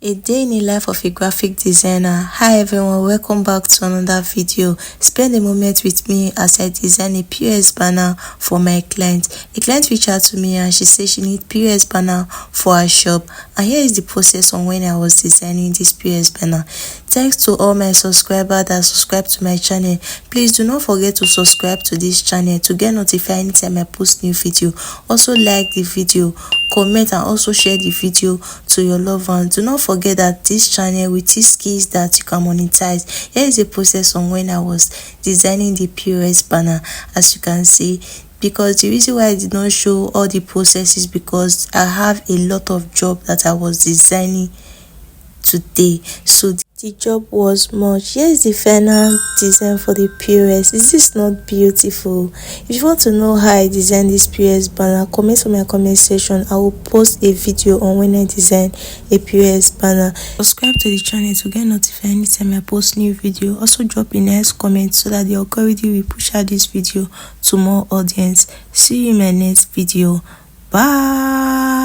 A day in the life of a graphic designer. Hi everyone, welcome back to another video. Spend a moment with me as I design a POS banner for my client. A client reached out to me and she said she needs POS banner for her shop, and here is the process on when I was designing this POS banner. Thanks to all my subscribers that subscribe to my channel. Please do not forget to subscribe to this channel to get notified anytime I post new video. Also like the video, comment, and also share the video to your loved ones. Do not forget that this channel will teach skills that you can monetize. Here is the process on when I was designing the POS banner. As you can see, because the reason why I did not show all the processes because I have a lot of job that I was designing today, so the job was much. Here's the final design for the POS. Is this not beautiful? If you want to know how I designed this POS banner, comment on my comment section. I will post a video on when I design a POS banner. Subscribe to the channel to get notified anytime I post new video. Also drop a nice comment so that the algorithm will push out this video to more audience. See you in my next video. Bye.